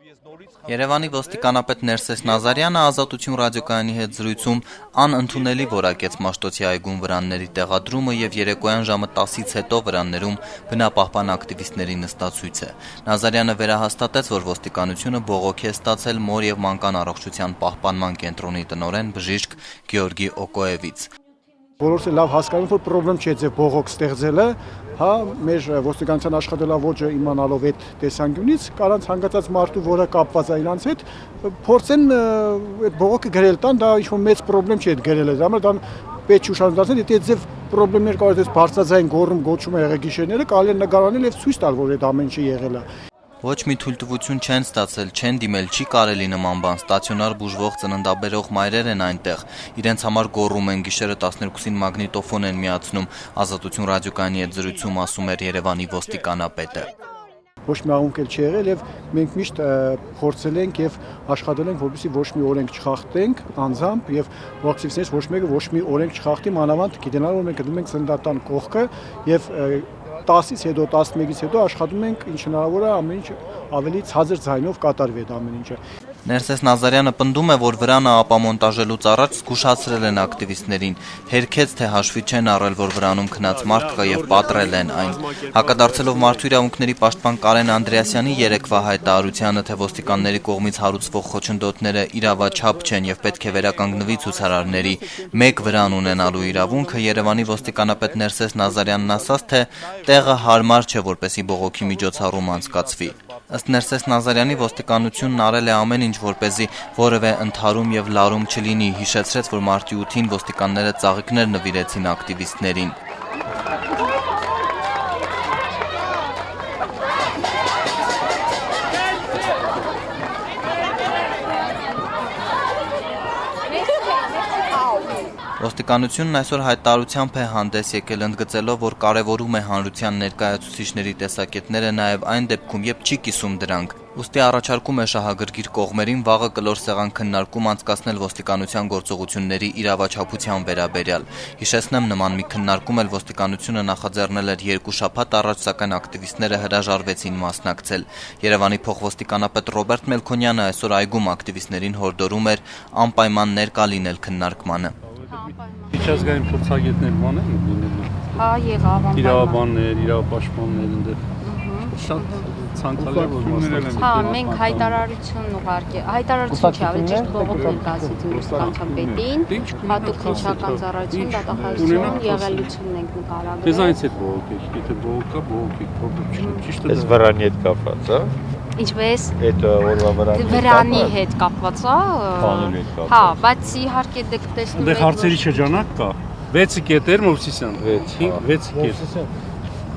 Երևանի ոստիկանապետ Ներսես Նազարյանը Ազատություն ռադիոկայանի հետ զրույցում անընդունելի որակեց Մաշտոցի այգում վրանների տեղադրումը եւ երեկոյան ժամը 10-ից հետո վրաններում բնապահպան ակտիվիստների նստացույցը։ Նազարյանը վերահաստատեց, որ ոստիկանությունը բողոք է ստացել Մոր եւ մանկան առողջության պահպանման կենտրոնի տնօրեն բժիշկ Գեորգի Օկոևից։ Բոլորս լավ հասկանում որ պրոբլեմ չէ ձեր բողոք ստեղծելը, հա, մեր ոստիկանության աշխատելավոճը իմանալով այդ տեսանկյունից կարան ցանկացած մարդու, որը կապված է իրանց հետ, փորձեն այդ բողոքը գրել տան, դա ինչ-որ մեծ պրոբլեմ չի այդ գրելը, դա դա պետք չի ուշադրել, եթե ձեր պրոբլեմներ կարող է բարձրաձայն գոռում գոչում եղել գիշերները, կարելի է նկարանել եւ ցույց տալ, որ այդ ամեն ինչը եղել է։ Ոչ մի թույլտվություն չեն ստացել, չեն դիմել, չի կարելի նման բան, ստացիոնար բուժվող ծննդաբերող մայրեր են այնտեղ, իրենց համար գոռում են, գիշերը 12-ին մագնիտոֆոն են միացնում, Ազատություն ռադիոկայանի հետ զրույցում ասում էր Երևանի ոստիկանապետը։ Ոչ մի աղմուկ էլ չի եղել եւ մենք միշտ փորձել ենք եւ աշխատել ենք, որպեսզի ոչ մի օրենք չխախտենք անձամբ եւ ակտիվիստներից ոչ մեկը ոչ մի օրենք չխախտի, մանավանդ գիտենալ որ մենք գտնում ենք ծննդատան կողքը եւ 10-ից հետո 11-ից հետո աշխատում ենք ինչ հնարավոր է ամեն ինչ ավելի ցածր ձայնով կատարվի այդ ամեն ինչը։ Ներսես Նազարյանը պնդում է, որ վրանը ապամոնտաժելուց առաջ զգուշացրել են ակտիվիստներին, հերքեց, թե հաշվի չեն առել, որ վրանում քնած մարդ կա եւ պատռել են այն։ Հակադարձելով Մարդու իրավունքների պաշտպան Կարեն Անդրեասյանի երեկվա հայտարարությանը, թե ոստիկանների կողմից հարուցվող խոչընդոտները իրավաչափ չեն եւ պետք է վերականգնվի ցուցարարների մեկ վրան ունենալու իրավունքը, Երևանի ոստիկանապետ Ներսես Նազարյանն ասաց, թե տեղը հարմար չէ, որպեսզի բողոքի միջոցառում անցկացվի։ Ըստ Ներսես Նազարյանի ոստիկանությունն արել է ամեն ինչ, որպեսզի որևէ ընդհարում եւ լարում չլինի, հիշեցրեց, որ մարտի 8-ին ոստիկանները ծաղիկներ նվիրեցին ակտիվիստներին։ Ոստիկանությունն այսօր հայտարարությամբ է հանդես եկել, ընդգծելով, որ կարևորում է հանրության ներկայացուցիչների տեսակետները նաև այն դեպքում, երբ չի կիսում դրանք։ Ուստի առաջարկում է շահագրգիռ կողմերին վաղը կլոր սեղան քննարկում անցկացնել ոստիկանության գործողությունների իրավաչափության վերաբերյալ։ Հիշեցնեմ, նման մի քննարկում էլ ոստիկանությունը նախաձեռնել էր 2 շաբաթ առաջ, սակայն ակտիվիստները հրաժարվեցին մասնակցել։ Երևանի փոխոստիկանապետ Ռոբերտ Մելքոնյանը այսօր այգում ակտիվիստներին հորդորում էր անպայման ներկա լինել քննարկմանը։ Միջազգային փորձագետներ ման են լինելու։ Հա, եղավ անպայման։ Իրավաբաններ, իրավապաշտպաններ այնտեղ։ Շատ ցանկալի է որ մասնակցեն։ Հա, մենք հայտարարություն ուղարկել, հայտարարություն չի, ավելի ճիշտ բողոք ենք կազմեցին ոստիկանության պետին, հատուկ քննչական ծառայություն, դատախազություն, եղելությունն ենք նկարագրել։ Դեզայնից հետ բողոք եք, եթե բողոք կա, բողոք եք, պրոբլեմ չկա, ճիշտ է։ Այս վրանի հետ կապված, հա։ Ինչպես։ Այդ օրվա վրանի հետ կապված է։ Կանոնի հետ կապված։ Հա, բայց իհարկե դեք տեսնում Այնտեղ հարցերի շրջանակ կա։ 6 կետեր Մովսիսյան։ 6 կետ։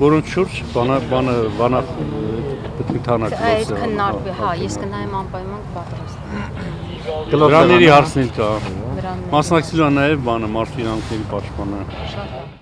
Որոնց շուրջ բանը պտմիթանակ այդ քննարկվի, հա, ես կնայեմ անպայման պատրաստ։ Վրաների հարցներ կա։ Վրաններ։ Մասնակցելու է նաև Մարդու իրավունքների պաշտպանը։